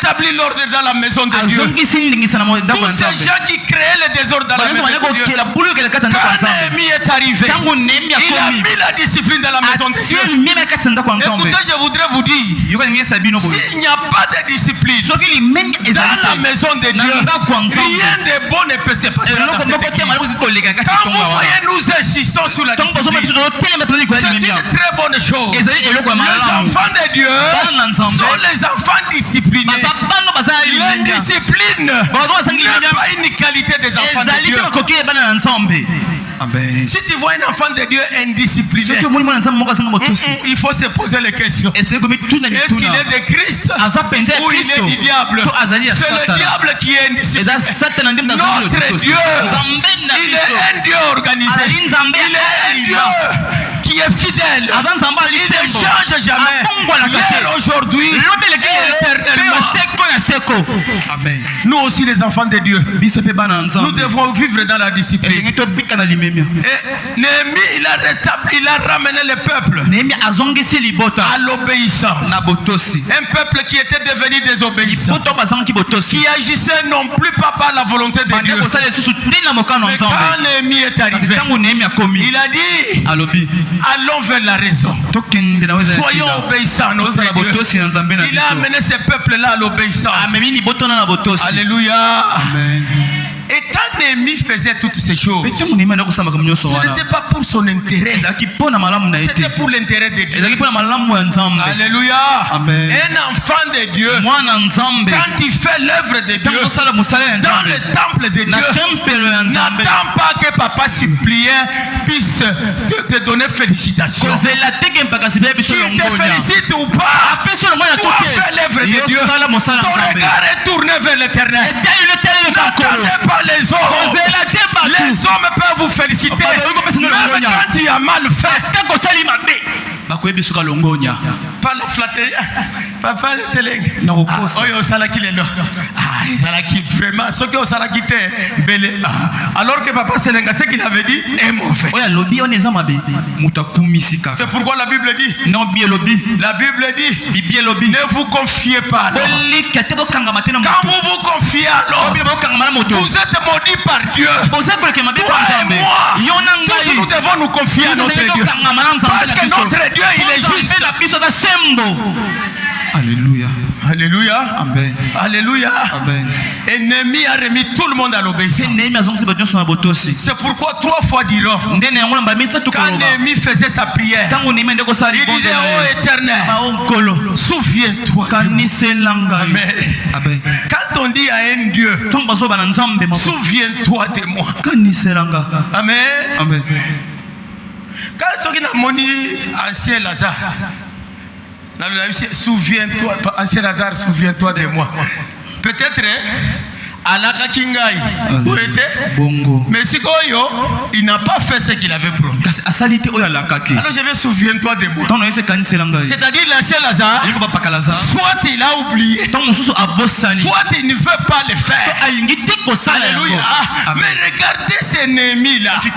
rétabli l'ordre dans la maison de Dieu. Tous ces gens qui créaient le désordre dans la maison de Dieu. Quand Néhémie est arrivé, il a mis la discipline dans la maison de Dieu. Écoutez, je voudrais vous dire, s'il n'y a pas de discipline dans la maison de Dieu, rien de bon ne peut se passer dans cette église. Quand vous voyez, nous insistons sur la discipline. C'est une très bonne chose. Les enfants de Dieu sont les enfants disciplinés. L'indiscipline n'est pas une qualité des enfants de Dieu. Amen. Si tu vois un enfant de Dieu indiscipliné, il faut se poser les questions. Est-ce qu'il est de Christ ou il est du diable? C'est le diable qui est indiscipliné. Notre Dieu, il est un Dieu organisé. Il est un Dieu qui est fidèle. Il ne change jamais. Hier, aujourd'hui, et éternellement. Amen. Nous aussi les enfants de Dieu, nous devons vivre dans la discipline. Et Néhémie, il a ramené le peuple à l'obéissance. Un peuple qui était devenu désobéissant, qui agissait non plus pas par la volonté de Dieu. Mais quand Néhémie est arrivé, il a dit, allons vers la raison. Soyons obéissants à notre Dieu. Il a amené ce peuple-là à l'obéissance. Alléluia. Amen. Et quand Néhémie faisait toutes ces choses, ce n'était pas pour son intérêt, c'était pour l'intérêt de Dieu. Alléluia. Amen. Un enfant de Dieu, quand il fait l'œuvre de Dieu dans le temple de Dieu, n'attends pas que papa suppliant puisse te donner félicitations. Qu'il te félicite ou pas, tu as fait l'œuvre de Dieu. Ton regard est tourné vers l'éternel. N'attendez pas les hommes. Les hommes peuvent vous féliciter, même quand tu as mal fait. Pas la flatterie. Papa, c'est les. Vraiment, ce que ça l'a quitté. Alors que papa Selenga, ce qu'il avait dit est mauvais. C'est pourquoi la Bible dit. La Bible dit. Ne vous confiez pas. Quand vous vous confiez à l'homme, vous êtes maudits par Dieu. Toi et moi, tous nous devons nous confier à notre Dieu. Parce que notre Dieu, il est juste. Alléluia. Alléluia. Amen. Alléluia. Amen. Et Néhémie a remis tout le monde à l'obéissance. C'est pourquoi 3 fois diront, quand Néhémie faisait sa prière, il disait, oh Éternel, souviens-toi. Amen. Quand on dit à un Dieu, souviens-toi de moi. Amen. Amen. Quand ce qui n'a moni ancien Lazare, souviens-toi, ancien Lazare, souviens-toi de moi. Peut-être, Alaka Kingai, mais si il n'a pas fait ce qu'il avait promis. Alors je vais souviens-toi de moi. C'est-à-dire l'ancien Lazare, soit il a oublié, soit il ne veut pas le faire. Alléluia. Mais regardez ce Néhémie-là, qui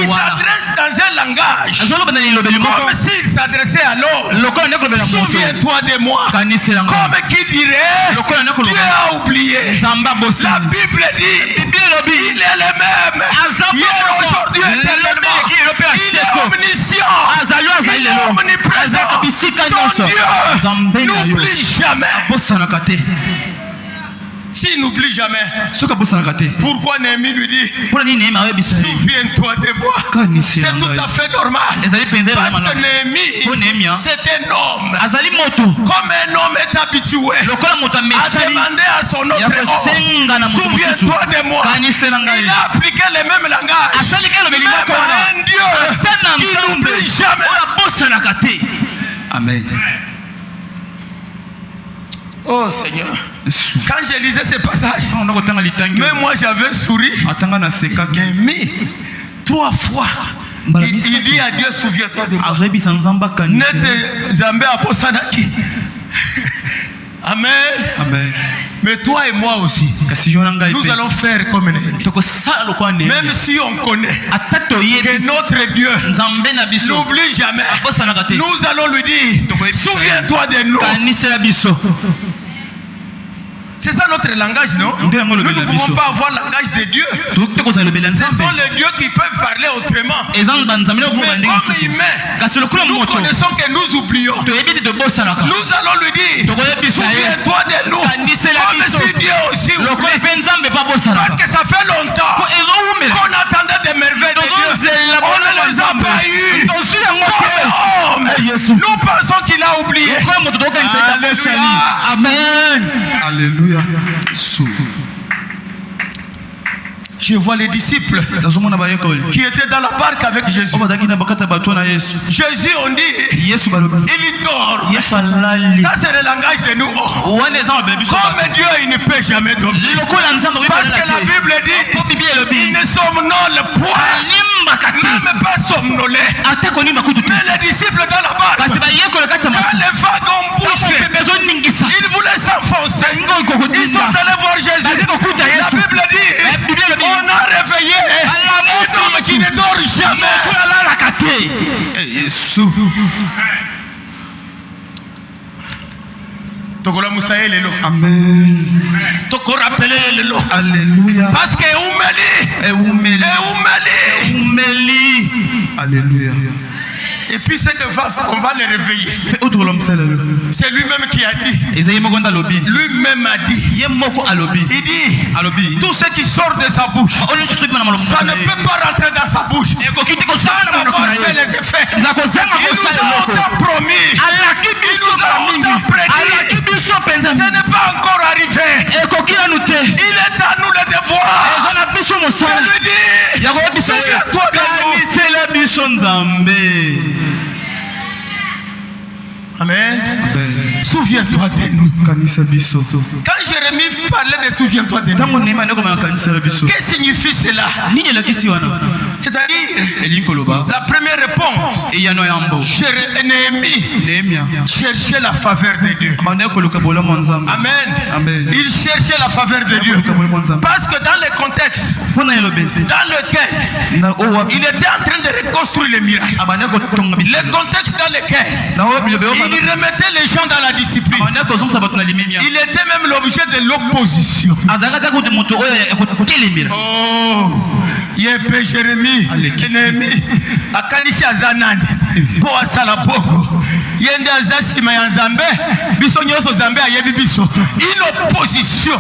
s'adresse dans un langage comme s'il s'adressait à l'autre. Souviens-toi de moi. Comme qui dirait, Dieu a oublié. La Bible dit, il est le même hier, aujourd'hui, éternellement. Il est omniscient, il est omniprésent. Ton Dieu n'oublie jamais. S'il n'oublie jamais, pourquoi Néhémie lui dit, souviens-toi de moi? C'est tout à fait normal. Parce que Néhémie, c'est un homme. Comme un homme est habitué à demander à son autre homme, souviens-toi de moi. Il a appliqué le même langage. Même un Dieu qui n'oublie jamais. Amen. Oh Seigneur, quand je lisais ces passages, même moi j'avais souri. Néhémie, 3 fois, il dit à Dieu, souviens-toi de moi. Amen. Amen. Mais toi et moi aussi, nous allons faire comme Néhémie. Même si on connaît que notre Dieu n'oublie jamais, nous allons lui dire, souviens-toi de nous. C'est ça notre langage, non? Nous ne pouvons pas avoir le langage de Dieu. Ce sont les dieux qui peuvent parler autrement. Mais comme humains, nous connaissons que nous oublions. Nous allons lui dire, souviens-toi de nous. Comme si Dieu aussi oublie. Parce que ça fait longtemps qu'on attendait des merveilles de Dieu. On ne les a pas eues. Comme homme, nous pensons qu'il a oublié. Alléluia. Amen. Alléluia. Je vois les disciples qui étaient dans la barque avec Jésus. Jésus, on dit, il dort. Ça, c'est le langage de nous. Comme Dieu, il ne peut jamais dormir. Parce que la Bible dit, il ne somnole point, même pas somnolé. Mais les disciples dans la barque, quand les vagues ont bougé, ils voulaient s'enfoncer. Ils sont allés voir Jésus. La Bible dit, on a réveillé un homme qui ne dort jamais. Tokola Moussaïe lelo. Amen. Toko rappelé lelo. Alléluia. Parce que Oumeli. Alléluia. Et puis c'est qu'on va les réveiller. C'est lui-même qui a dit. Lui-même a dit. Il dit, tout ce qui sort de sa bouche, ça ne peut pas rentrer dans sa bouche sans avoir fait les effets. Il nous a autant promis. Il nous a autant prédit. Ce n'est pas encore arrivé. Il est à nous le devoir. Je lui dis, souviens-toi de nous. Amen. Souviens-toi de nous. Quand Jérémie parlait de souviens-toi de nous, qu'est-ce que signifie cela? C'est-à-dire, la première réponse, Néhémie cherchait la faveur de Dieu. Amen. Il cherchait la faveur de Dieu. Parce que dans le contexte dans lequel il était en train de reconstruire les miracles, le contexte dans lequel il remettait les gens dans la discipline. Il était même l'objet de l'opposition. Oh, Yepé Jérémie, Néhémie, Akanisi Azanani, Boa Salaboko, Yende Azasima Yanzambe, Bisonyoso Zambe Ayebi Biso. Une opposition.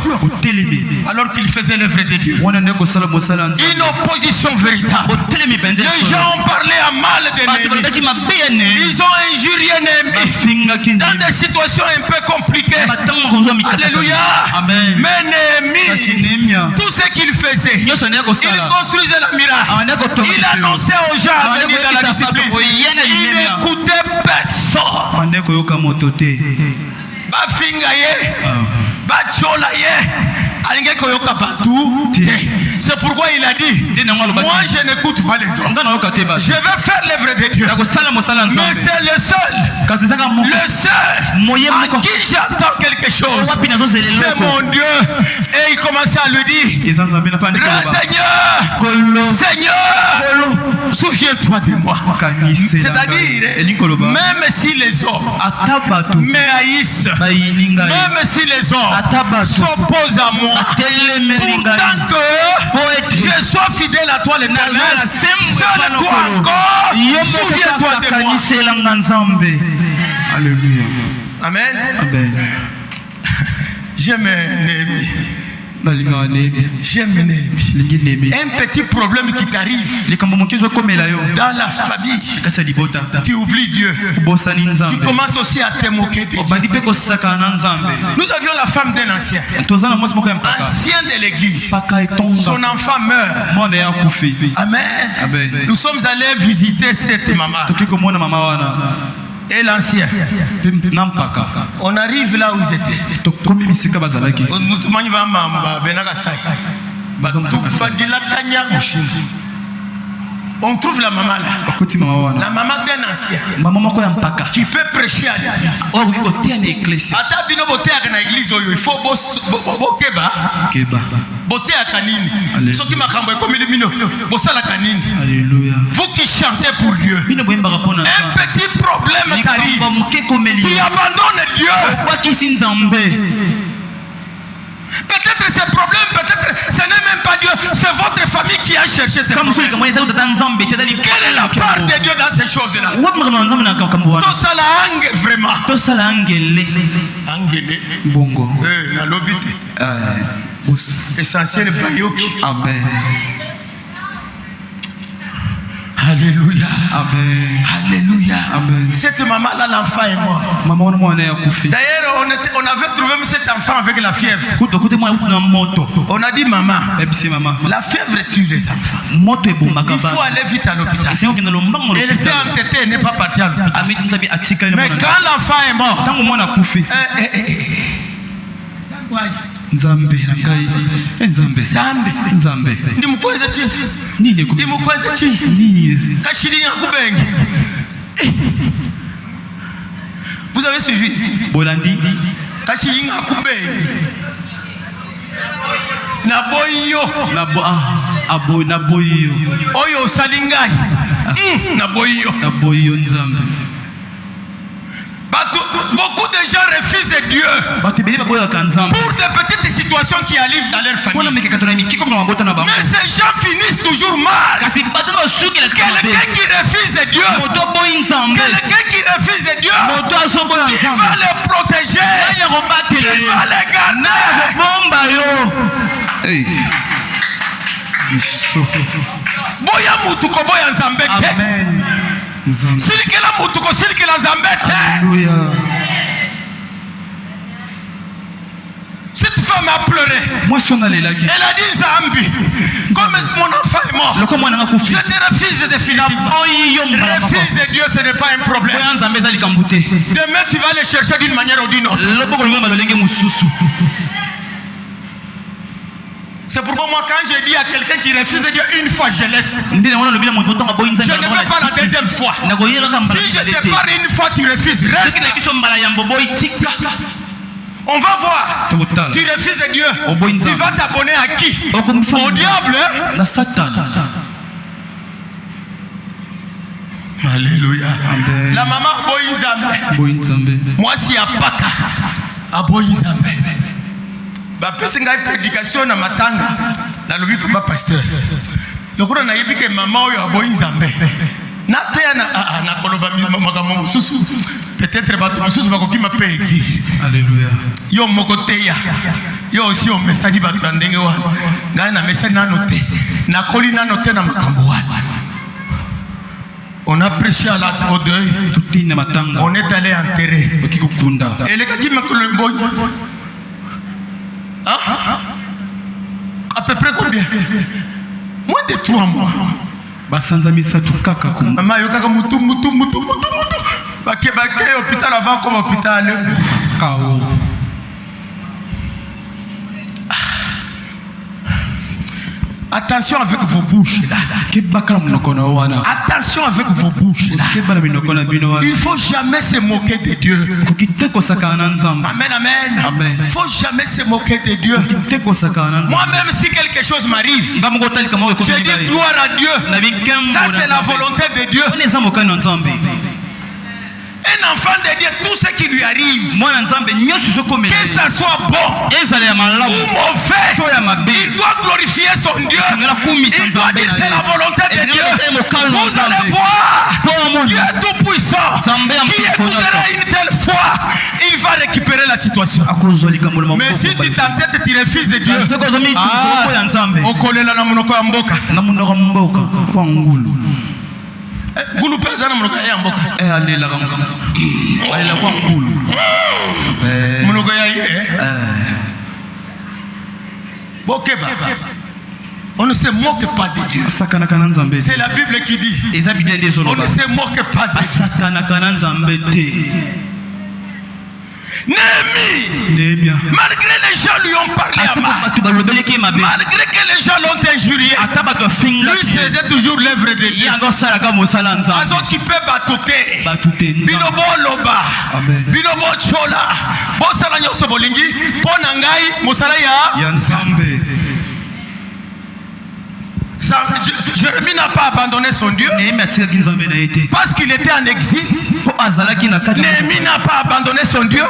Alors qu'il faisait l'œuvre de Dieu. Une opposition véritable. Les gens ont parlé à mal de Néhémie. Ils ont injurié Néhémie dans des situations un peu compliquées. Alléluia. Amen. Mais Néhémie, tout ce qu'il faisait, il construisait la miracle. Il annonçait aux gens à venir dans la discipline. Il n'écoutait personne. C'est pourquoi il a dit, moi je n'écoute pas les autres. Je vais faire l'œuvre de Dieu. Mais c'est le seul à qui j'attends quelque chose. C'est mon Dieu. Et il commençait à lui dire, Seigneur, souviens-toi de moi. C'est-à-dire, même si les autres me haïssent, même si les autres s'opposent à moi, pourtant que je sois fidèle à toi l'Éternel, seul toi encore, souviens-toi de moi. Alléluia. Amen. J'aime Néhémie. J'aime Néhémie. Un petit problème qui t'arrive dans la famille, tu oublies Dieu. Tu commences aussi à te moquer de Dieu. Nous avions la femme d'un ancien de l'église. Son enfant meurt. Amen. Nous sommes allés visiter cette maman et l'ancien. On arrive là où ils étaient. On trouve la maman là. La maman d'un ancien qui peut prêcher à l'église. Il faut beauté à Kanini. Vous qui chantez pour Dieu, un petit problème t'arrive. Tu abandonnes Dieu. ces problèmes, peut-être, ce n'est même pas Dieu, c'est votre famille qui a cherché ces problèmes. Quelle est la part de Dieu dans ces choses-là? Tout ça là, vraiment. Angélé. Bongo. La lobité. Essentiel Bayoki. Amen. Alléluia. Amen. Alléluia. Amen. Cette maman-là, l'enfant est mort. D'ailleurs, on avait trouvé cet enfant avec la fièvre. On a dit maman, la fièvre tue les enfants. Il faut aller vite à l'hôpital. Elle s'est entêtée, elle n'est pas partie à l'hôpital. Mais quand l'enfant est mort, Nzambe nangai Nzambe Nzambe ndimukweze chini nini ndimukweze chini nini kashiri nyakubengi. Vous avez suivi? Bolandi kashiri nyakubengi na boyo na abo na boyo oyo salingai na boyo Nzambe. Beaucoup de gens refusent Dieu pour des petites situations qui arrivent dans leur famille. Mais ces gens finissent toujours mal. Quelqu'un qui refuse Dieu, quelqu'un qui refuse Dieu, qui va les protéger, qui va les garder. Boya mutuko boya Nzambe. Amen. Silikela mutuko silikela Nzambe. Alléluia. Cette femme a pleuré. Elle a dit Zambi, comme mon enfant est mort, je te refuse définitivement. Refuse Dieu, ce n'est pas un problème. Demain tu vas les chercher d'une manière ou d'une autre. C'est pourquoi moi quand je dis à quelqu'un qui refuse Dieu une fois, je laisse. Je ne veux pas la deuxième fois. Si je te parle une fois, tu refuses. Reste. On va voir. Tu refuses Dieu. Tu vas t'abonner à qui? Au diable. Alléluia. La maman Boïnzambe. Moi si à Paka. À Boïnzambe. Bapesi ngai prédication na matanga. La lobi papa pasteur. Lokona na yebike maman oyo aboyi Nzambe. Nateya na koloba makambo mosusu. Peut-être bato mosusu bakokima pe église. Alléluia. Yo moko teya. Yo aussi on mesani bato ya ndenge wana. Ngai na mesani na noté. Na koli na noté na makambo wana. On a prêché au deuil. On est allé enterrer. Et les gars qui m'ont à peu près combien? Moins de 3 mois. Maman yokaka mutu. Bake hôpital avant comme hôpital. Attention avec vos bouches là. Attention avec vos bouches là. Il ne faut jamais se moquer de Dieu. Amen, amen. Il ne faut jamais se moquer de Dieu. Moi-même, si quelque chose m'arrive, je dis gloire à Dieu. Ça, c'est la volonté de Dieu. Un enfant de Dieu, tout ce qui lui arrive, que ça soit bon ou mauvais, il doit glorifier son Dieu. Il doit dire c'est la volonté de Dieu. Vous allez voir, Dieu est tout puissant. Qui écoutera une telle fois, il va récupérer la situation. Mais si tu t'entêtes, tu refuses Dieu. Okolela na munoko ya mboka. Gulu pesa na munoko ya mboka. Alela kwa ngulu. Munoko ya ye. Bokeba. On ne se moque pas de Dieu. C'est la Bible qui dit. On ne se moque pas de Dieu. Néhémie, malgré les gens lui ont parlé à mal, malgré que les gens l'ont injurié, lui faisait toujours l'œuvre de Dieu. Azo kipe batote, binobo loba, binobo chola, bosala nyoso bolingi, pona ngai mosala ya Nzambe. Jérémie n'a pas abandonné son Dieu parce qu'il était en exil. Néhémie n'a pas abandonné son Dieu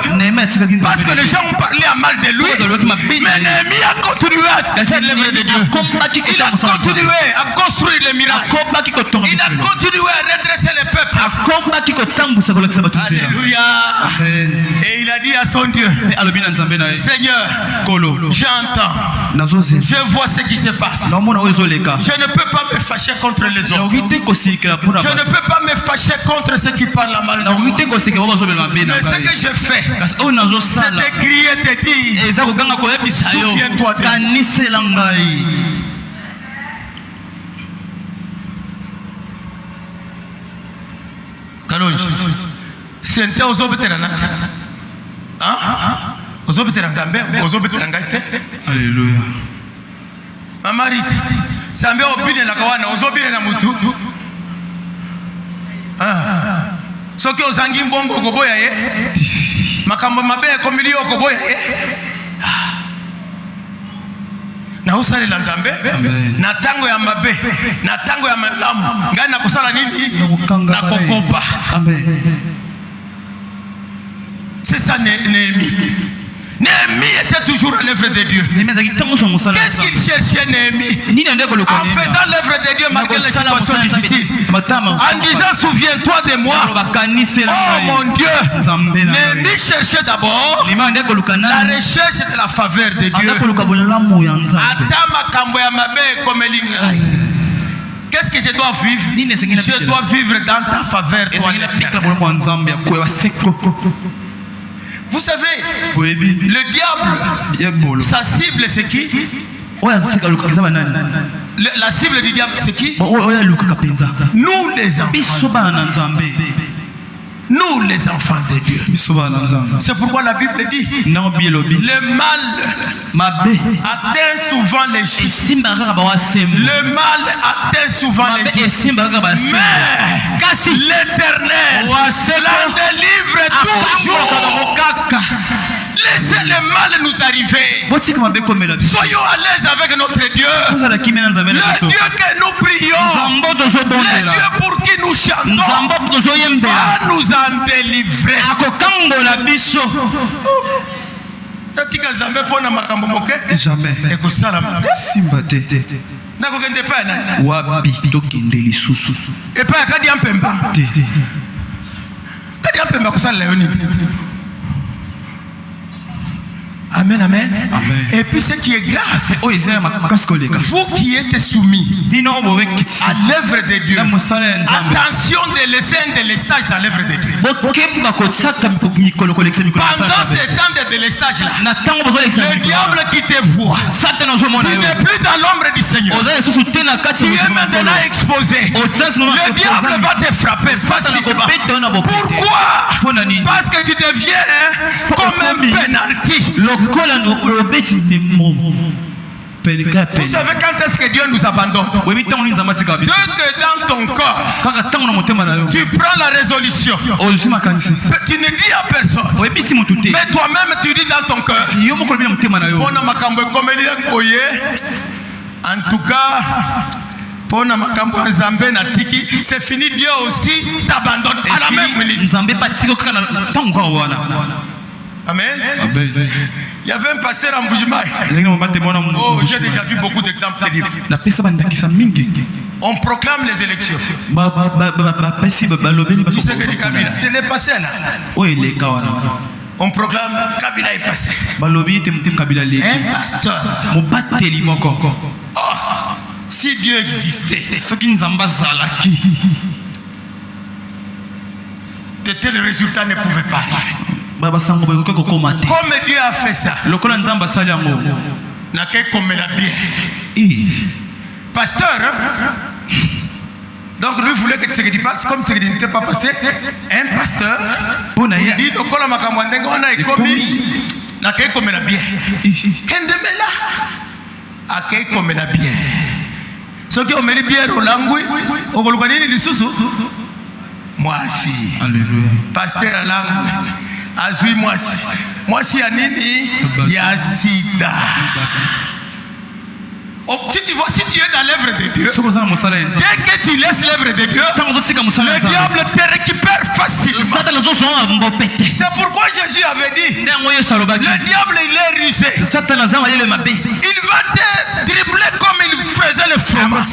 parce que les gens ont parlé à mal de lui. Mais Néhémie a continué à faire l'œuvre de Dieu. Il a continué à construire les miracles. Il a continué à redresser les peuples. Alléluia. Et il a dit à son Dieu, Seigneur, j'entends, je vois ce qui se passe. Je ne peux pas me fâcher contre les hommes. Je ne peux pas me fâcher contre ceux qui parlent mal de moi. Mais ce que je fais, c'est de crier, de dire, souviens-toi de moi. Kalonji, sente ozobetera nati. Ah? Ozobetera Nzambe, ozobetera ngaite. Alléluia. Mamariti, Nzambe obine la kawana, ozobine na mutu. Ah. Soki ozangi mbongo koboya ye. Makambo mabe komili okoboya ye. Na usale la Nzambe, na tango ya mabe, na tango ya malamu, ngani na kusala nini? Na kokopa. Amen. C'est ça Néhémie. Néhémie était toujours à l'œuvre de Dieu. Qu'est-ce qu'il cherchait Néhémie? En faisant l'œuvre de Dieu malgré les situations difficiles. En disant souviens-toi de moi. Oh mon Dieu. Néhémie cherchait d'abord la recherche de la faveur de Dieu. Qu'est-ce que je dois vivre? Je dois vivre dans ta faveur, toi. Vous savez, le diable, sa cible c'est qui? La cible du diable c'est qui? Nous les enfants. Nous les enfants de Dieu. C'est pourquoi la Bible dit le mal atteint souvent les justes. Le mal atteint souvent les justes. Mais l'Éternel l'en délivre toujours. Laissez le mal nous arriver. Soyons à l'aise avec notre Dieu. Le Dieu que nous prions. Le Dieu pour qui nous chantons. Va nous en délivrer. Jamais. Amen, amen, amen. Et puis ce qui est grave, vous qui êtes soumis à l'œuvre de Dieu, attention de laisser un délestage dans l'œuvre de Dieu. Pendant ces temps de délestage là, le diable qui te voit, tu n'es plus dans l'ombre du Seigneur. Tu es maintenant exposé. Le diable va te frapper facilement. Pourquoi? Parce que tu deviens comme un penalty. Vous savez quand est-ce que Dieu nous abandonne? Dès que dans ton corps tu prends la résolution, tu ne dis à personne, mais toi-même tu dis dans ton cœur, en tout cas pour c'est fini, Dieu aussi t'abandonne à la même minute. Amen. Il y avait un pasteur en Bujimaï. Oh, j'ai déjà vu beaucoup d'exemples. On proclame les élections. Tu sais que les Kabila, c'est les passés là. On proclame Kabila est passé. Un pasteur. Oh, si Dieu existait, de tels résultats ne pouvaient pas arriver. Comme Dieu a fait ça, n'a qu'à comme la bière. Pasteur, donc lui voulait que ce qui passe, comme ce qui n'était pas passé, un pasteur, il dit le col à Makamwandeng, on a commis, n'a qu'à comme la bière. Kendemela, a qu'à comme la bière. Ce qui ont mis la bière au langui, au Golganini du Soussou, moi si, pasteur à langui. Azui moi si ya nini ya sida. Si tu vois, si tu es dans l'œuvre de Dieu, dès que tu laisses l'œuvre de Dieu, le diable te récupère facilement. C'est pourquoi Jésus avait dit, le diable il est rusé. Il va te dribbler comme il faisait le fromage.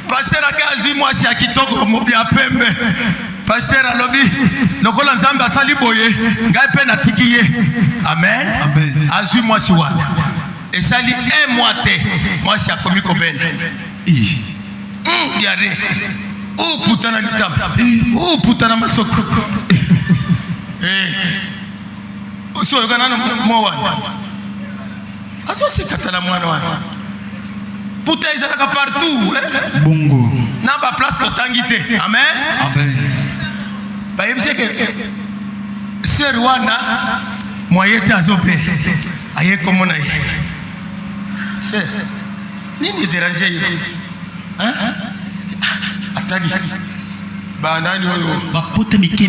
Pasteur Akazu, moi c'est Akitoko Mobi Apembe. Pasteur Alobi, lokola nzambe asali boye, ngai pe na tikiye. Amen. Azu moi si wana. Et ça dit un mois te, moi c'est akomi kobele. Yare. Oh putana litam. Oh putana masoko. Oso yokana no mwa. Aso c'est katala mwana wana. Putain, ils sont partout. Bongo. N'a pas place pour t'inviter. Amen. Amen. Bah, il me dit que c'est Rwanda, moi, il était à Zopé. Aïe, comment on a eu. C'est. Ni dérangé. Hein? Attendez. Bah, non, non. Bah, pote Mickey.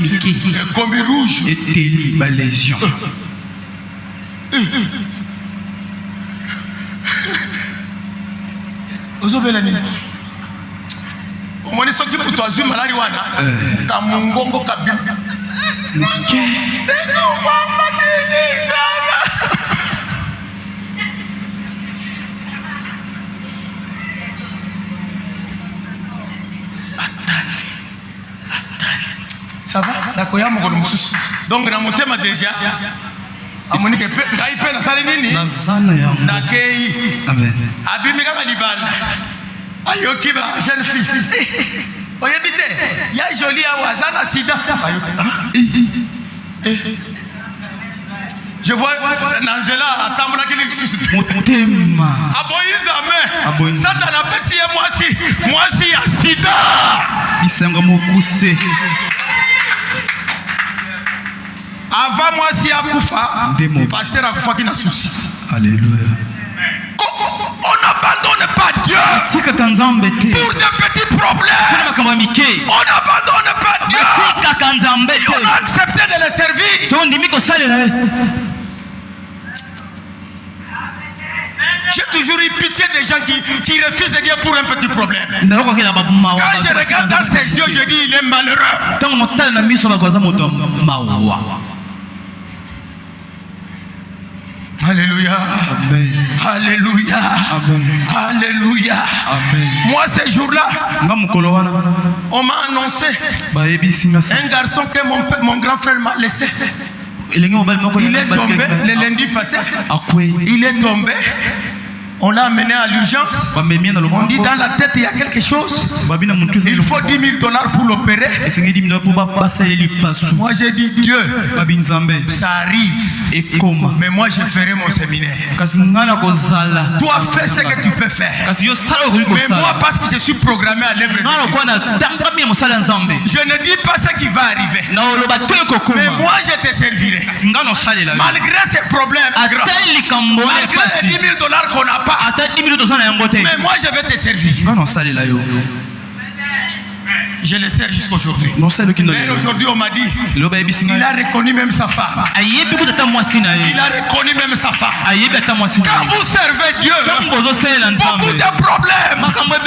Comme rouge. Et télé, bah, lésion. Ozobelani omoni soki puto azwi malari wana kamungongo kabim ça va nakoya mokolo mosusu donc na motema déjà amoni ke pe ngai pe na sali nini na kei abimi kaka libanda ayoki ba jeune fille oyebite ya joli awa zana sida je vois Nanzela atambola kili lisusu motema aboyizame satana apesi ye mwasi ya sida bisengo mokuse. Avant moi si akufa, pasteur akufa qui n'a souci. Alléluia. On n'abandonne pas Dieu pour des petits problèmes. On n'abandonne pas Dieu. On a accepté de le servir. J'ai toujours eu pitié des gens qui refusent Dieu pour un petit problème. Quand je regarde dans ses yeux, je dis il est malheureux. Alléluia. Amen. Alléluia. Amen. Alléluia. Amen. Moi, ces jours-là, on m'a annoncé un garçon que mon grand frère m'a laissé. Il est tombé le lundi passé. Il est tombé. On l'a amené à l'urgence. On dit dans la tête il y a quelque chose. Il faut $10,000 pour l'opérer. Moi j'ai dit Dieu, ça arrive. Mais moi je ferai mon séminaire. Toi fais ce que tu peux faire. Mais moi parce que je suis programmé à l'œuvre de Dieu, je ne dis pas ce qui va arriver. Mais moi je te servirai. Malgré ces problèmes, malgré les $10,000 qu'on n'a pas. Mais moi je vais te servir. Je le sers jusqu'aujourd'hui. Mais aujourd'hui on m'a dit il a reconnu même sa femme. Il a reconnu même sa femme. Quand vous servez Dieu, beaucoup de problèmes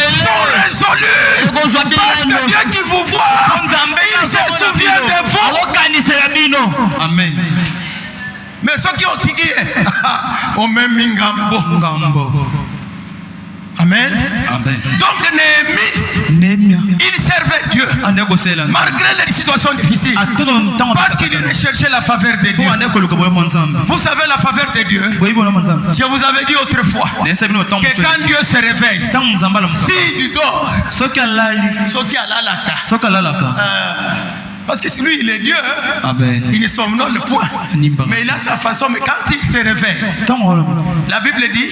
sont résolus. Parce que Dieu qui vous voit, il se souvient de vous. Amen. Mais ceux qui ont tigé, on met Mingambo. Amen. Amen. Donc Néhémie, il servait Dieu malgré les situations difficiles, parce qu'il recherchait la faveur de Dieu. Vous savez la faveur de Dieu. Je vous avais dit autrefois que quand Dieu se réveille, s'il dort, parce que si lui il est Dieu, il ne somnole point. Mais il a sa façon, mais quand il se réveille, la Bible dit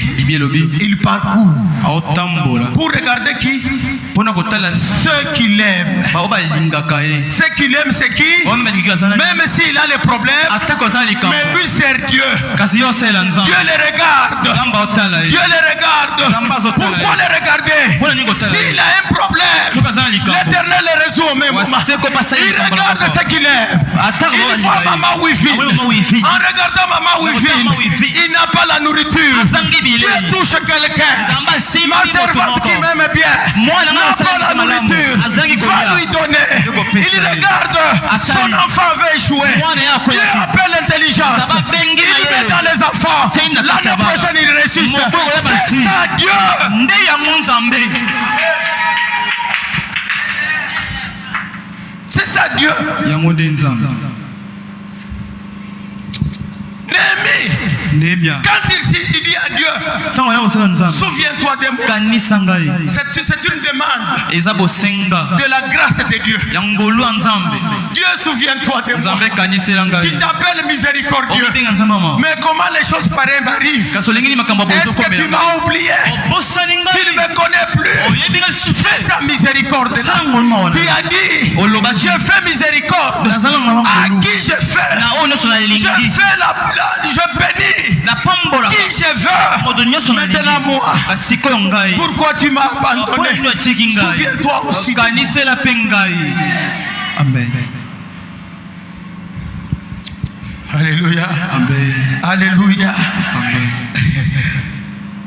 il parcourt pour regarder qui? Ceux qu'il aime. Ceux qu'il aime, c'est qui? Même s'il a les problèmes, mais lui c'est Dieu. Dieu les regarde. Dieu les regarde. Pourquoi les regarder? S'il a un problème, L'éternel les résout au même moment. Il regarde ce qu'il aime. Il voit maman Wi-Fi. En regardant maman Wi-Fi, il n'a pas la nourriture. Dieu touche quelqu'un. Ma servante qui m'aime bien n'a pas la nourriture. Va lui donner. Il regarde son enfant veut échouer. Dieu appelle l'intelligence. Il met dans les enfants. L'année prochaine il ressuscite. C'est ça Dieu. C'est ça Dieu. Néhémie, quand il dit à Dieu, souviens-toi de moi. C'est une demande de la grâce de Dieu. Dieu, souviens-toi de moi. Tu t'appelles miséricordieux. Mais comment les choses pareilles m'arrivent? Est-ce que tu m'as oublié? Tu ne me connais plus. Fais ta miséricorde là. Tu as dit, je fais miséricorde. À qui je fais? Je bénis qui je veux. Maintenant moi, pourquoi tu m'as abandonné? Souviens-toi aussi. Amen. Alléluia. Amen. Alléluia. Amen.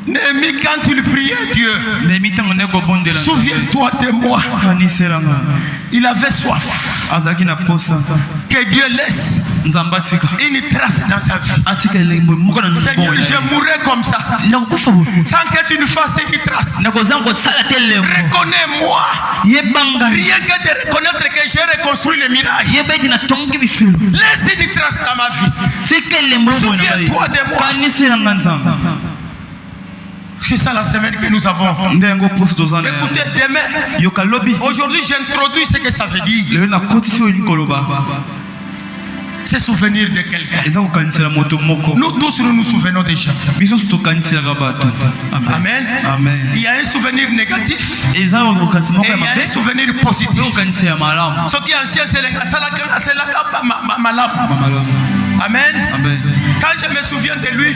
Néhémie, quand il priait Dieu, souviens-toi de moi. Il avait soif. Que Dieu laisse une trace dans sa vie. Seigneur, je mourrai comme ça, sans que tu ne fasses une trace. Reconnais-moi. Rien que de reconnaître que j'ai reconstruit les miracles. Laisse une trace dans ma vie. Souviens-toi de moi. C'est ça la semaine que nous avons. Écoutez, demain, aujourd'hui j'introduis ce que ça veut dire. C'est souvenir de quelqu'un. Nous tous nous souvenons déjà. Amen. Amen. Il y a un souvenir négatif et il y a un souvenir positif. Ce qui est ancien, c'est le malam. Amen. Quand je me souviens de lui,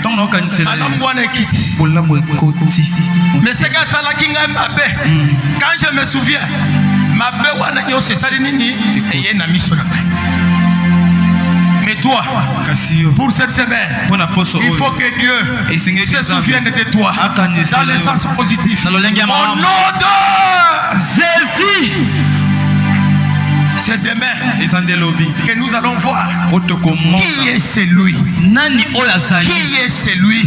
mais c'est que ça quand je me souviens, mais toi, pour cette semaine, il faut que Dieu se souvienne de toi dans le sens positif. Au nom de Jésus. C'est demain que nous allons voir qui est celui qui est celui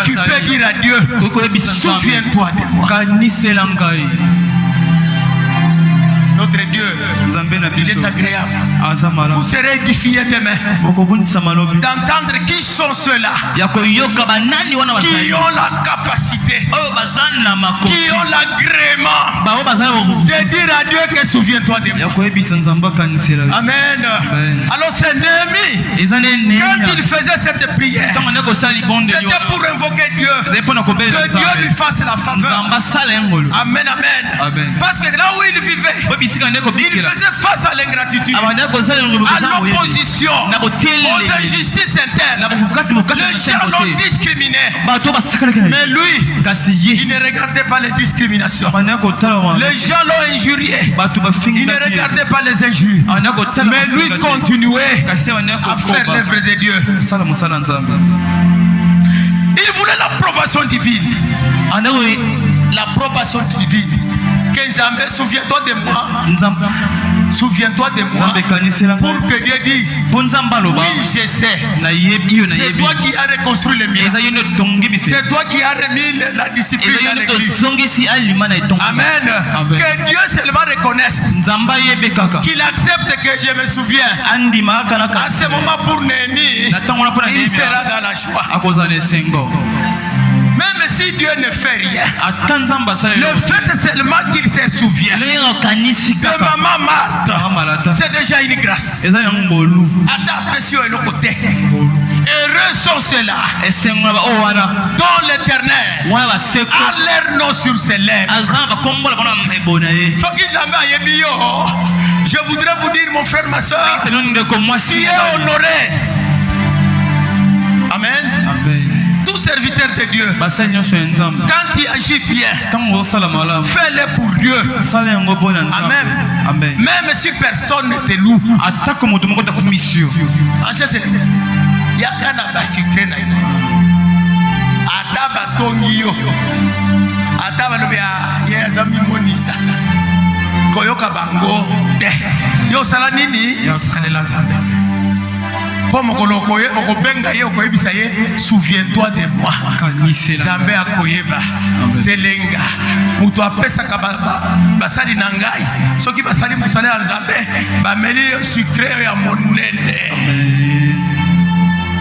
qui peut dire à Dieu, souviens-toi de moi. Notre Dieu, il est agréable. Vous serez édifiés demain d'entendre qui sont ceux-là qui ont la capacité, qui ont l'agrément de dire à Dieu que souviens-toi de moi. Amen. Alors c'est Néhémie, quand il faisait cette prière, c'était pour invoquer Dieu, que Dieu lui fasse la faveur. Amen, amen. Parce que là où il vivait, il faisait face à l'ingratitude, à l'opposition, aux injustices internes. Les gens l'ont discriminé. Mais lui, il ne regardait pas les discriminations. Les gens l'ont injurié. Il ne regardait pas les injures. Mais lui continuait à faire l'œuvre de Dieu. Il voulait l'approbation divine. L'approbation divine. Que Nzambe, souviens-toi de moi. Souviens-toi de moi. Pour que Dieu dise, oui, je sais. C'est toi qui as reconstruit les miracles. C'est toi qui as remis la discipline dans l'église. Amen. Que Dieu seulement reconnaisse, qu'il accepte que je me souviens. À ce moment, pour Néhémie, il sera dans la joie. Même si Dieu ne fait rien, le fait seulement qu'il se souvient de maman Marthe, c'est déjà une grâce. Heureux sont ceux-là dont l'Éternel a leur nom sur ses lèvres. Je voudrais vous dire, mon frère, ma soeur, qui est honoré. Amen. Tout serviteur de Dieu, quand il agit bien, fais-le pour Dieu. Amen. Amen. Même si personne ne te loue. Il y a qu'un abasucré. Ata batongi yo. Ata balobi ya zami monisa. Koyoka bango te. Yo sala nini? Salela Nzambe. Pomokolo koye okobenga ye okoyebisa ye, souviens-toi de moi. Nzambe akoyeba. Selenga. Mutu apesaka basali na ngai. Soki basali musala ya Nzambe, bameli sucré ya monene.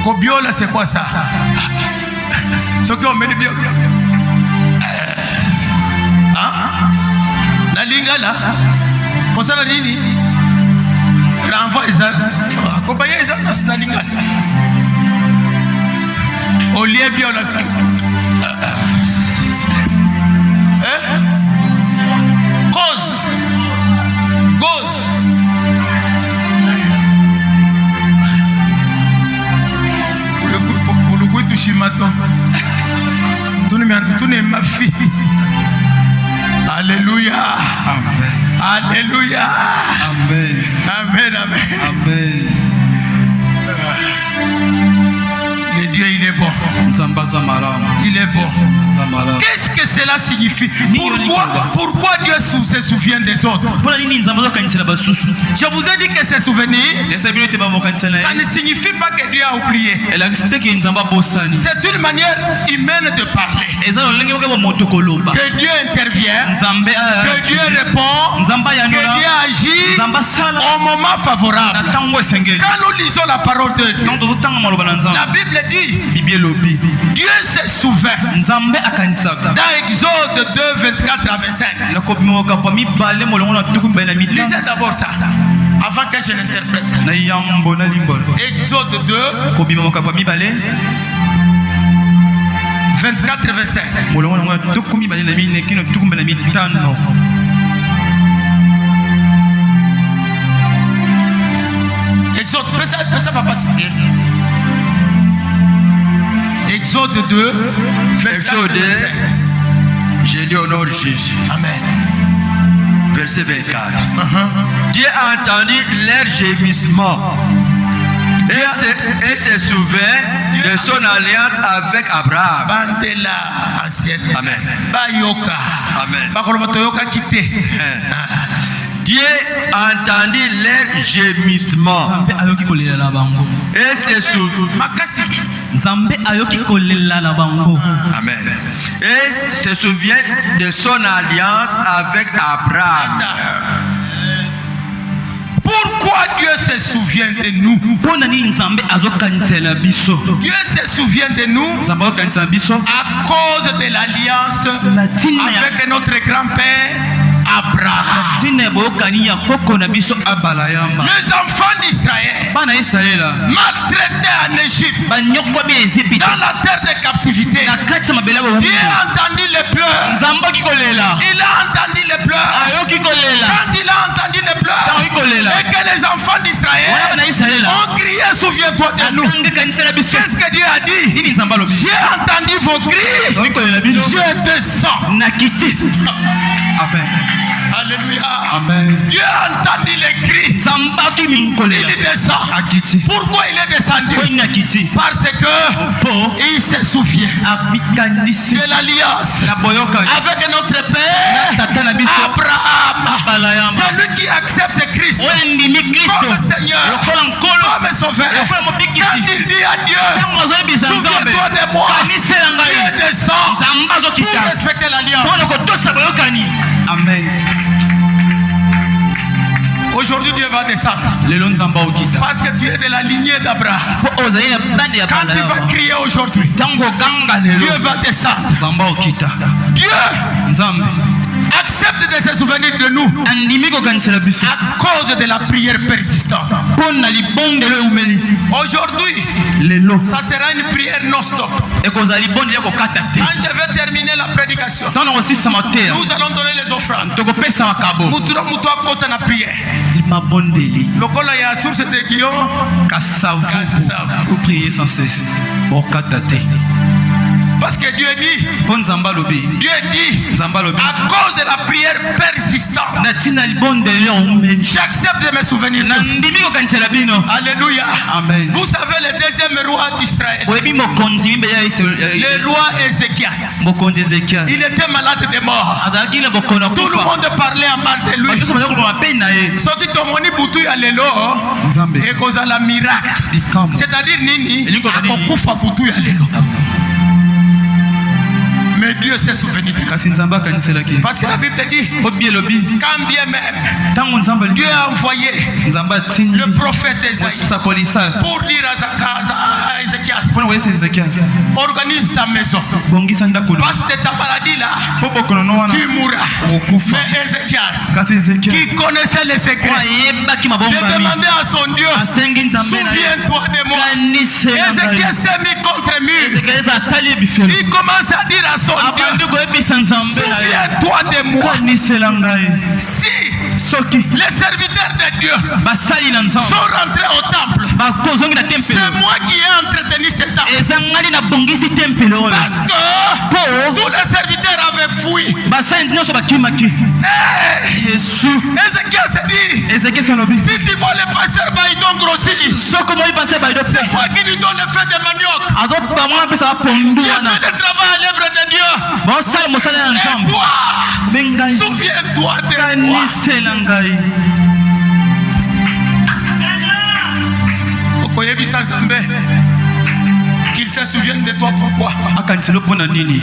Kobiola c'est quoi ça? Ce qui ont mené bien. La lingala. Pour ça la nini? Renvoie ça. Accompagner ça dans la lingala. Au lieu bien la. Cause. Shimato. Tu n'es ma fille. Alléluia. Amen. Alléluia. Amen. Amen. Amen. Amen. Le Dieu, il est bon. Il est bon. Qu'est-ce que cela signifie? Pourquoi Dieu se souvient des autres? Je vous ai dit que ces souvenirs, ça ne signifie pas que Dieu a oublié. C'est une manière humaine de parler. Que Dieu intervient, que Dieu répond, que Dieu agit au moment favorable. Quand nous lisons la parole de Dieu, la Bible dit Dieu se souvient. Dans Exode 2, 24 à 25. Lisez d'abord ça, avant que je l'interprète. Exode 2, 24 et 25. Exode, ça va pas se dire. Exode 2, 24 et 25. J'ai lu au nom de Jésus. Amen. Verset 24. Dieu a entendu leur gémissement et se souvient de son alliance avec Abraham. Bandela ancienne. Amen. Bayoka. Amen. Bakolomotoyoka kité. Dieu a entendu leur gémissement et se souvient de son alliance avec Abraham. Pourquoi Dieu se souvient de nous? Dieu se souvient de nous à cause de l'alliance avec notre grand-père Abraham. Les enfants d'Israël maltraités en Égypte, dans la terre de captivité, Dieu a entendu les pleurs. Il a entendu les pleurs. Quand il a entendu les pleurs et que les enfants d'Israël ont crié, souviens-toi de nous. Qu'est-ce que Dieu a dit? J'ai entendu vos cris, je descends. Amen. Alléluia. Amen. Dieu a entendu les cris. Il descend. Pourquoi il est descendu? Parce que il se souvient de l'alliance avec notre père Abraham. C'est lui qui accepte Christ comme Seigneur, comme Sauveur. Quand il dit à Dieu, souviens-toi de moi, Dieu descend pour respecter l'alliance. Amen. Aujourd'hui, Dieu va descendre. Parce que tu es de la lignée d'Abraham. Quand tu vas crier aujourd'hui, Dieu va descendre. Dieu accepte de se souvenir de nous à cause de la prière persistante. Aujourd'hui, ça sera une prière non-stop. Quand je vais terminer la prédication, nous allons donner les offrandes. La prière. Lokola ya source de Guillaume, vous priez sans cesse. Parce que Dieu dit, Pon Nzamba lobi. Dieu dit, Nzamba lobi. à cause de la prière persistante, Na tina libonde yo umeni. j'accepte de me souvenir Na de vous. ndimi ko kanisela bino. Alléluia. Amen. Vous savez le deuxième roi d'Israël, Webi mokonzi mbe ya le roi Ézéchias. mokonzi Ezekiel. Il était malade de mort. Azalaki na bokono Tout le kufa. monde parlait en mal de lui. Bato so ko ba peine na ye. Soki tomoni butu ya lelo Nzambe. ekozala miracle. Bikambo. C'est-à-dire nini Elingo nini? akokufa butu ya lelo. Mais Dieu s'est souvenu de lui. Kasi Nzamba kaniselaki. Parce que la Bible dit, Po bien lobi. quand bien même Tango Nzamba Dieu a envoyé Nzamba tini. le prophète Esaïe Sakolisa. pour dire à Ézéchias, Pona wese Ezekiel. organise ta maison. Bongisa ndako. Parce que ta maladie là, Po bokono no wana. tu mourras. Okufa. Mais Ézéchias, Kasi Ezekiel. qui connaissait les secrets, Wayebaki de mabomba. demander à son Dieu, Asengi Nzambe na ye. souviens-toi de moi. Kanisela. Ézéchiel s'est mis contre mur. Ezekiel atali bifelo. Il commence à dire à son Dieu, Abandu koyebisa Nzambe na ye. souviens-toi de moi. Kanisela ngai. Si Soki les serviteurs de Dieu basali na Nzambe. sont rentrés au temple, Bakozongi na c'est tempelo. moi qui ai entretenu ce temple. Ezangani na bongisi tempelo oyo. Parce que Po tous les serviteurs avaient fui. basali nyonso bakimaki. Hey! Yesu. Ézéchiel s'est dit, Ezekiel sanobi. si tu vois le pasteur Baïdon grossir, Soko moi pasteur Baido c'est fe. moi qui lui donne le fait de manioc. Ado ba mwa pesa pondu J'ai wana. fait le travail à l'œuvre de Dieu. Ba sala mosala na Et Nzambe. toi, Bengai. souviens-toi de moi. Kanisela ngai. Okoyebisa Nzambe qu'il se souvienne de toi. Pourquoi? Akaniselo pona nini?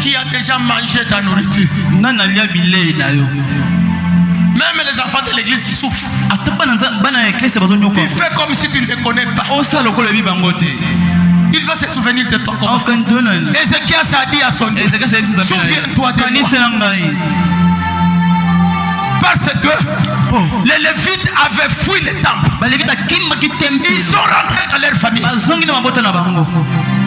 Qui a déjà mangé ta nourriture? Nana lia bilei na yo. Même les enfants de l'église qui souffrent. Ata bana eklese bazo nyoko. Tu fais comme si tu ne les connais pas. Osala ko lebi bango te. Il va se souvenir de toi. Comment? Akaniselo nani? Ézéchias a dit à son Dieu, Ezekiel sɛ Nzambe. souviens-toi de moi. Kanisela ngai. Parce que les Lévites avaient fui le temple. Balevi bakimaki tempelo. Ils sont rentrés dans leur famille. Bazongi na mabota na bango.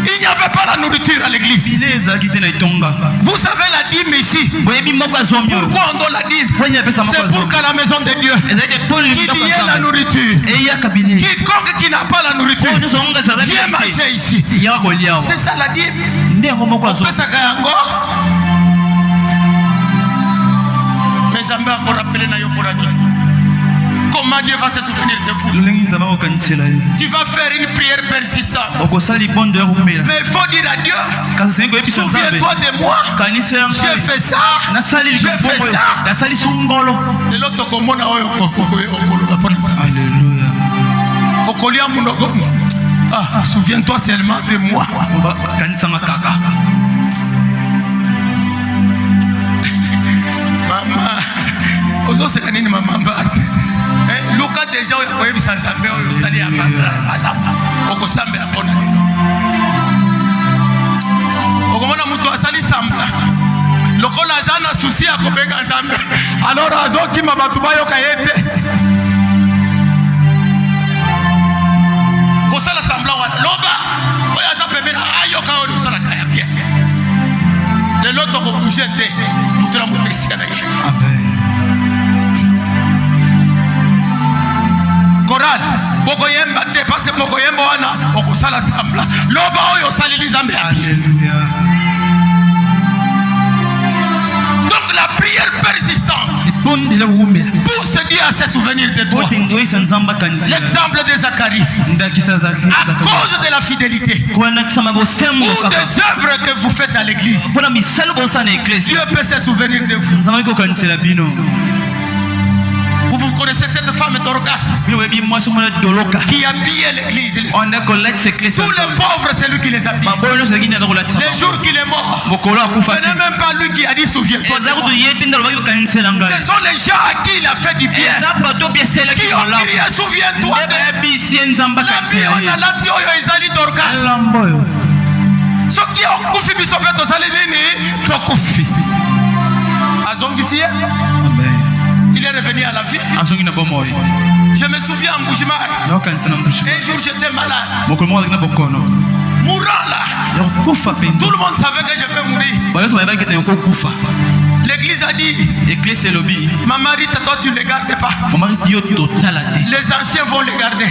Il n'y avait pas la nourriture à l'église. Bile ezalaki te na etonga. Vous savez la dîme ici. Boyebi moko azombi oyo. Pourquoi on donne la dîme? Poni apesa moko C'est pour azombi. qu'à la maison de Dieu, Ezalaki poni qu'il y ait la nourriture. eyaka bilei. Quiconque qui n'a pas la nourriture, Oyo nyonso onga ezalaki viens manger ici. yaka kolia awa. C'est ça la dîme. Nde yango moko azombi. Pesaka yango. Mais Nzambe akorapele na yo mpona nini? Comment Dieu va se souvenir de vous? Lolengi Nzambe akokanisela yo. Tu vas faire une prière persistante. Okosala libondo ya komela. Mais il faut dire à Dieu, Kasi sengi koyebisa Nzambe. souviens-toi de moi. Kanisela J'ai ngai. fait ça. Nasali J'ai libondo fait oyo. ça. Nasali songolo. Lelo tokomona oyo okoloba mpona Nzambe. Alléluia. Okolia munoko. Ah, souviens-toi seulement de moi. Oba kanisanga kaka. Mama, ozoseka nini mama Mbarte? Luka deja oyo akoyebisa Nzambe oyo osali ya malamu. Okosambela mpona lelo. Okomona mutu asali sambla. Lokola aza na susi ya kobenga Nzambe. Alors azokima bato bayoka ye te. Kosala sambla wana. Loba oyo aza pembeni ayoka oyo osalaka ya bien. Lelo tokobouge te. Mutu na mutu esika na ye. Amen. Chorale, bokoyemba te parce que bokoyemba wana okosala sambla. Loba oyo osaleli Nzambe ya bien. Alléluia. Donc la prière persistante Libondo ya komela. pousse Dieu à se souvenir de toi. Otengo isa Nzambe kanisela. L'exemple de Zacharie, Ndakisa za à cause de la fidélité Kwana kisama bosembo ou kaka. des œuvres que vous faites à l'église, Pona misalo bosa na eklesi. Dieu peut se souvenir de vous. Nzambe ko kanisela bino. Vous connaissez cette femme Dorcas Bino webi mwasi mwana doloka. qui habillait l'église. On a collect eklesi. Tous les pauvres, c'est lui qui les habille. Babono segini na kolatsa. Les jours qu'il est mort, Mokolo ce akufa. n'est même pas lui qui a dit souviens-toi de Ezaku moi. yete ndalo baki kanisela ngai. Ce sont les gens à qui il a fait du bien, Eza bato biesela qui ont crié souviens-toi de Ebe bisi Nzambe la vie. kanisela. On a lati oyo ezali Dorcas. Lambo yo. Soki okufi biso pe tozali nini tokufi. Azongisi ye, Amen. il est revenu à la vie. Azongi na bomoy. Je me souviens en Bougimaï, Na kanisela mbushi. un jour j'étais malade, Mokolo moko na bokono. mourant là. Ya kufa Tout pendo. le monde savait que je vais mourir. Bayo so bayaki te ko kufa. Le l'église a dit, Église et lobby. Maman Rita, toi tu ne les gardes pas. Maman Rita, yo totalate. Les anciens vont les garder.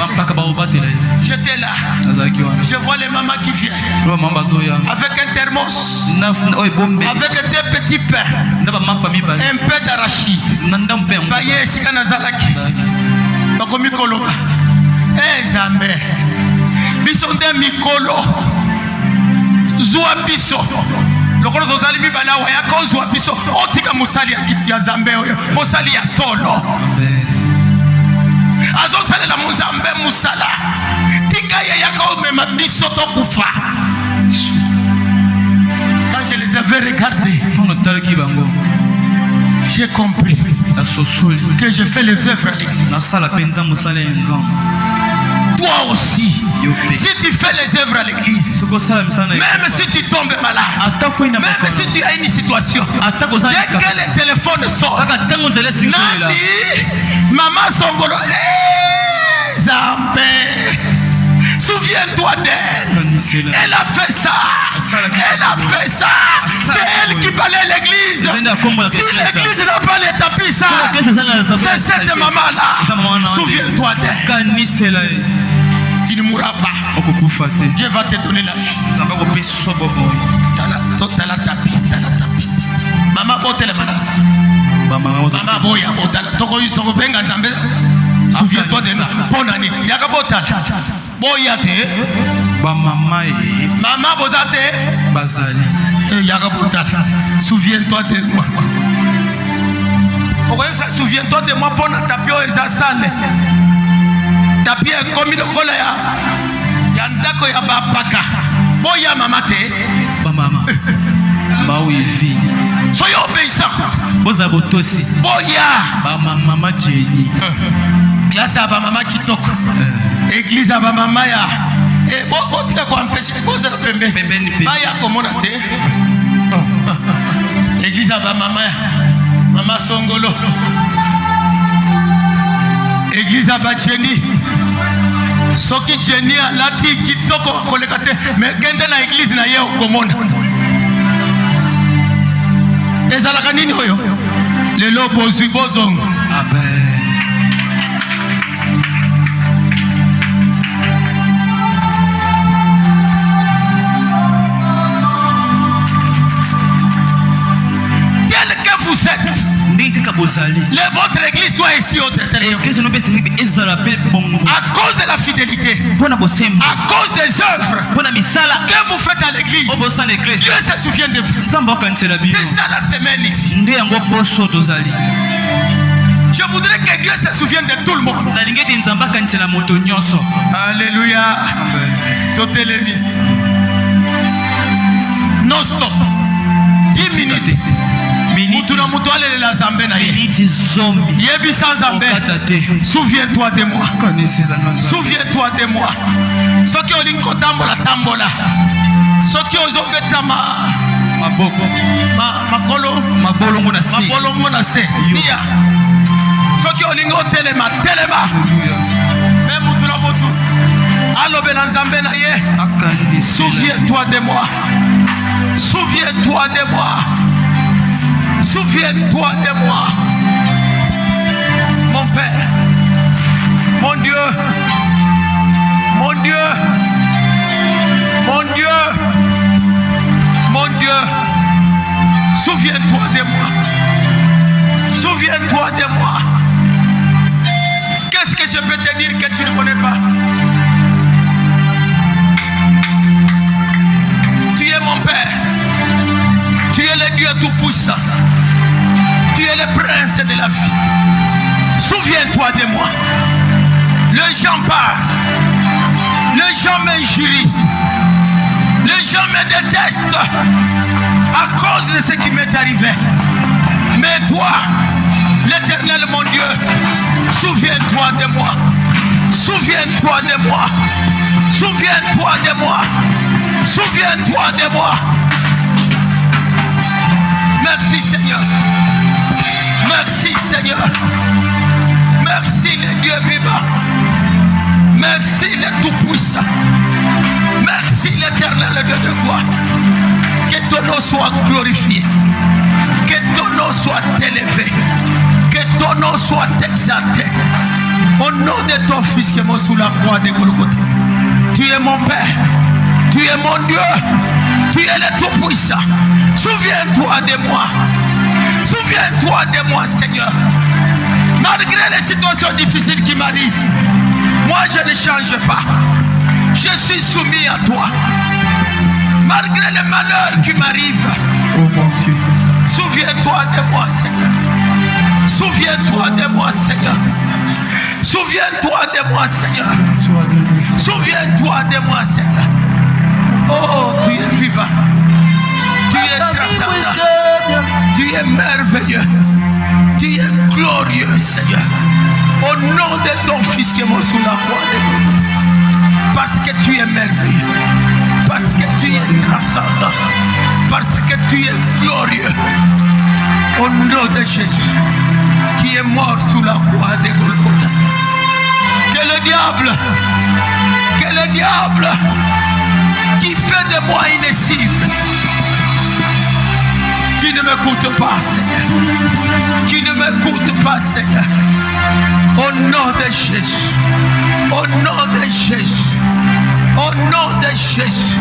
J'étais là. Je vois les mamans qui viennent. Avec un thermos. Avec deux petits pains. Un peu d'arachide. Baye sika nazalaki. Bakomi koloba. Eh Zambe. Biso nde mikolo. Zwa biso. Lokolo tozali mibala wa yako zwa biso. Otika musali ya Zambe oyo. Musali ya solo. Azo sale la Mozambe musala. Tika ya yako mema biso to kufa. Quand je les avais regardés, j'ai compris que je fais les œuvres à l'église. Toi aussi, si tu fais les œuvres à l'église, même si tu tombes malade, même si tu as une situation, dès que le téléphone sort, Nani, Maman Songolo, Zambé, souviens-toi d'elle. Elle a fait ça. Elle a fait ça. C'est elle qui balaye l'église. Si l'église n'a pas les tapis, ça, c'est cette maman-là. Souviens-toi d'elle. Tu ne mourras pas. Dieu va te donner la vie. T'as la tapis. Maman, bote les malades. Maman, boya, botala. Toko benga Zambé. Souviens-toi de nous. Bonani. Yaka botala. Boyate. Maman Bozate. Bazali. Yaka botala. Souviens-toi de moi. Souviens-toi de moi pour la tapio et sa salle. Tapio est comme le colère. Yandako ya bapaka. Boya mamate. Maman. Baouifi. Soyez obéissants. Bozabotosi. Boya. Maman Jenny. Classe à maman Kitoko. Église à maman ya. Et bon, tu as quoi empêcher? Boza le pembe. Baya comment on te? Église à maman ya. Maman Songolo. Église à Jenny. Soki Jenny a lati Kitoko kolekate. Mais kende na église na ye okomona. Ezalaka nini oyo? Lelo bozwi bozongo. Amen. Tel que vous êtes. Votre église doit ici autre. À cause de la fidélité. À cause des œuvres que vous faites à l'église. Dieu se souvient de vous. C'est ça la semaine ici. Je voudrais que Dieu se souvienne de tout le monde. Alléluia. Non stop. 10 minutes. Souviens-toi de moi. Souviens-toi de moi. Ce qui ont tambola tambola. Ce qui ont ce qui ont telema. Souviens-toi de moi. Souviens-toi de moi. Souviens-toi de moi. Mon Père. Mon Dieu. Mon Dieu. Mon Dieu. Mon Dieu. Souviens-toi de moi. Souviens-toi de moi. Qu'est-ce que je peux te dire que tu ne connais pas? Tu es mon Père. Tu es le Dieu tout-puissant. Tu es le prince de la vie. Souviens-toi de moi. Les gens parlent. Les gens m'injurient. Les gens me détestent à cause de ce qui m'est arrivé. Mais toi, l'Éternel mon Dieu, souviens-toi de moi. Souviens-toi de moi. Souviens-toi de moi. Souviens-toi de moi. Merci Seigneur. Merci Seigneur. Merci le Dieu vivant. Merci le Tout-Puissant. Merci l'Éternel, le Dieu de gloire. Que ton nom soit glorifié. Que ton nom soit élevé. Que ton nom soit exalté. Au nom de ton Fils qui est mort sous la croix de Golgotha. Tu es mon Père. Tu es mon Dieu. Tu es le Tout-Puissant. Souviens-toi de moi. Souviens-toi de moi, Seigneur. Malgré les situations difficiles qui m'arrivent, moi je ne change pas. Je suis soumis à toi. Malgré les malheurs qui m'arrivent, souviens-toi de moi, Seigneur. Souviens-toi de moi, Seigneur. Souviens-toi de moi, Seigneur. Souviens-toi de moi, Seigneur. Oh, tu es vivant. Tu es transcendant. Tu es merveilleux. Tu es glorieux, Seigneur. Au nom de ton Fils qui est mort sous la croix de Golgotha. Parce que tu es merveilleux. Parce que tu es transcendant. Parce que tu es glorieux. Au nom de Jésus qui est mort sous la croix de Golgotha. Que le diable qui fait de moi une cible, qui ne m'écoute pas, Seigneur. Qui ne m'écoute pas, Seigneur. Au nom de Jésus. Au nom de Jésus. Au nom de Jésus.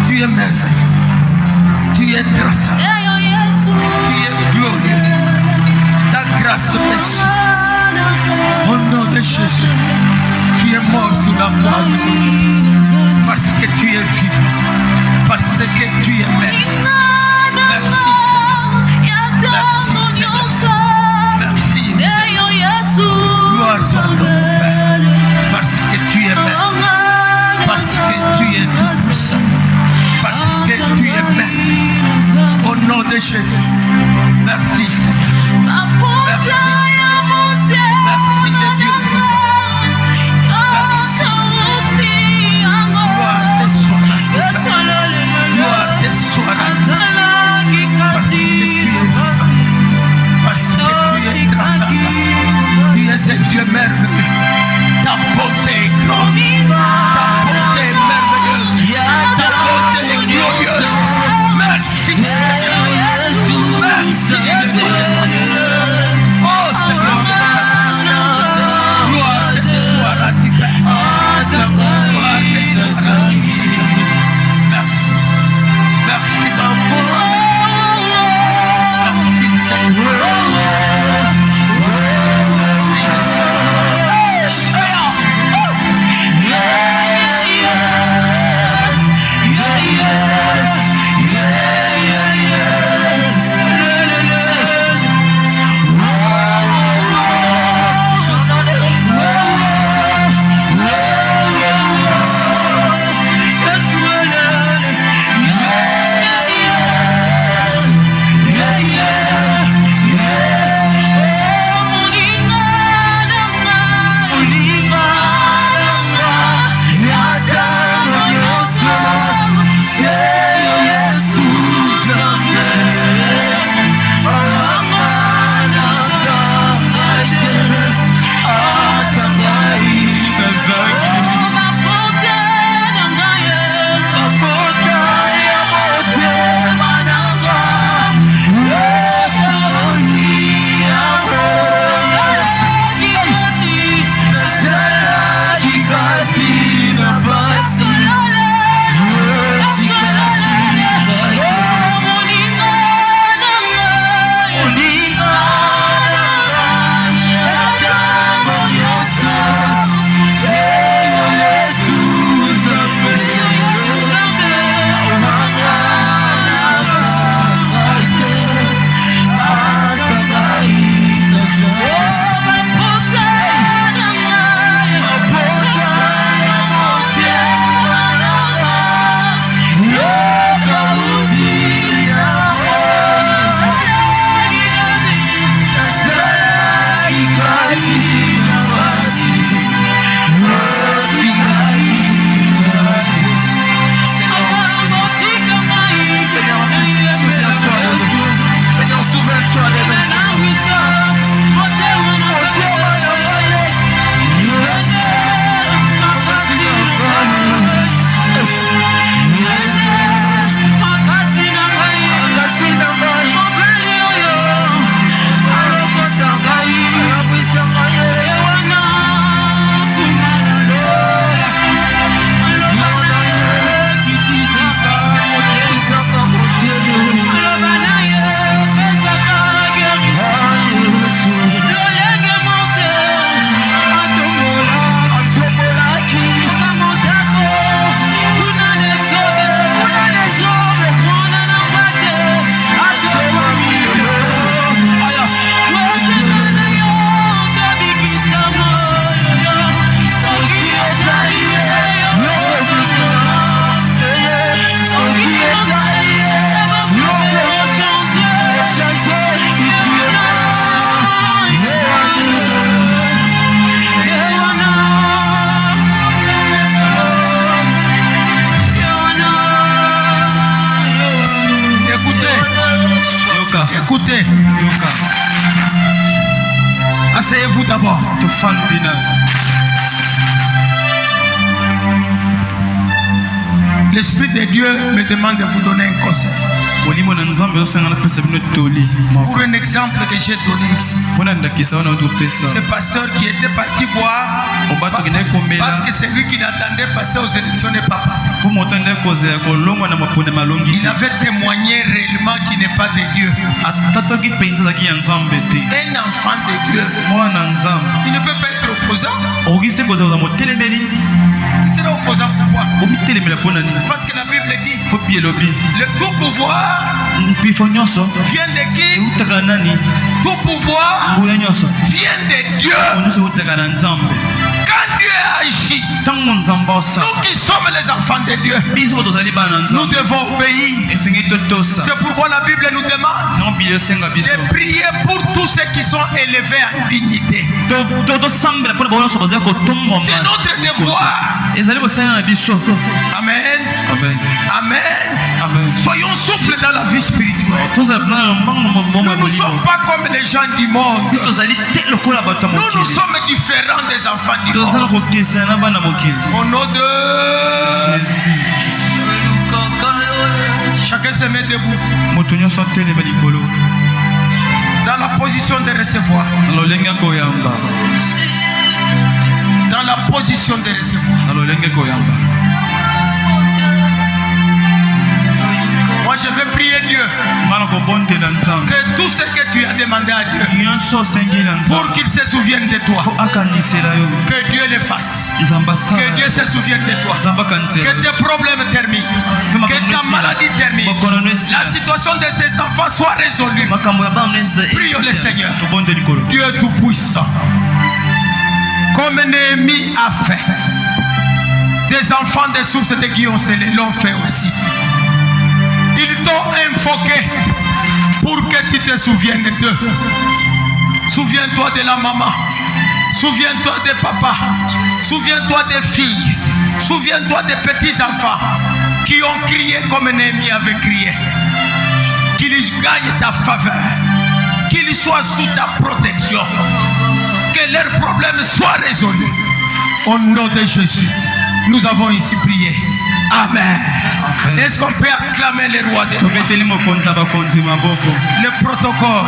Tu es merveilleux. Tu es transcendant. Tu es glorieux. Ta grâce me suit. Au nom de Jésus. Tu es mort sous la croix de Golgotha. Parce que tu es vivant. Parce que tu es merveilleux. Merci, Seigneur. Merci, Seigneur. Merci, Seigneur. Gloire soit à ton Père. Parce que tu es merveilleux. Parce que tu es tout puissant. Parce que tu es merveilleux. Au nom de Jésus. Merci, Seigneur. Merci, Seigneur. Merci, le Dieu vivant. Merci. Gloire te soit à nous. Gloire te soit à nous. Parce que tu es vivant. Parce que tu es transcendant. Tu es un Dieu merveilleux. Ta bonté est grande. Ta bonté est merveilleuse. Ta bonté est glorieuse. Merci, Seigneur. Écoutez. yoka Asseyez-vous d'abord. tofandi na L'Esprit de Dieu me demande de vous donner un conseil. molimo na nzambe osengana pesa bino toli Pour un exemple que j'ai donné ici. mpona ndakisa wana otopesa Ce pasteur qui était parti boire, obato akendaki komela parce que c'est lui qui l'attendait passer aux élections n'est pas passé. mpo moto andaki kozela kolongwa na mapone malongi Il avait témoigné réellement qu'il n'est pas de Dieu. atataki mpenza azalaki ya nzambe te Un enfant de Dieu, mwana nzambe il ne peut pas être opposant. okoki se kozala motelemeli Tu seras opposant pourquoi? omitelemela mpo na nini Parce que la Bible dit, mpo pi elobi le tout pouvoir mpifo nyonso vient de qui? eutaka na nani Tout pouvoir nguya nyonso vient de Dieu. nyonso eutaka na nzambe Quand Dieu agit, ntango nzambe osala nous qui sommes les enfants de Dieu, biso po tozali bana na nous nzambe devons obéir. esengeli totosa C'est pourquoi la Bible nous demande nango bili osenga biso de prier pour tous ceux qui sont élevés en dignité. tosambela mpona bango nyonso bazali kotombama C'est notre devoir. ezali bosala na biso Amen. amen Amen. amen Soyons souples dans la vie spirituelle. tozala mpona na mbango na maboma Nous ne sommes pas comme les gens du monde. biso tozali te lokola bato ya Nous mokili sommes différents des enfants du tozala monde. kokesana na bana mokili Au nom de jésus chacun se met debout moto nyonso atelema likolo dans la position de recevoir. na lolenge ya koyamba Dans la position de recevoir. na lolenge ya koyamba Moi je vais prier Dieu nga na kobondela nzambe que tout ce que tu as demandé à Dieu nyonso osengeli na pour nzambe qu'il se souvienne de toi, po akanisela yo que Dieu le fasse. nzambe Que asala Dieu se souvienne de toi. nzambe Que akanisela tes problèmes terminent. Que ta maladie termine. bokono no esila La situation de ces enfants soit résolue. makambo ya bana Prions le Seigneur. tobonde likolo Dieu tout-puissant. Comme Néhémie a fait. Des enfants des sources de Guillaume Sélé l'ont fait aussi. Ils t'ont invoqué pour que tu te souviennes d'eux. Souviens-toi de la maman. Souviens-toi des papas. Souviens-toi des filles. Souviens-toi des petits-enfants qui ont crié comme Néhémie avait crié. Qu'ils gagnent ta faveur. Qu'ils soient sous ta protection. Que leurs problèmes soient résolus. Au nom de Jésus, nous avons ici prié. Amen. Est-ce qu'on peut acclamer le roi des rois? tobeteli mokonzi ya bakonzi maboko Le protocole.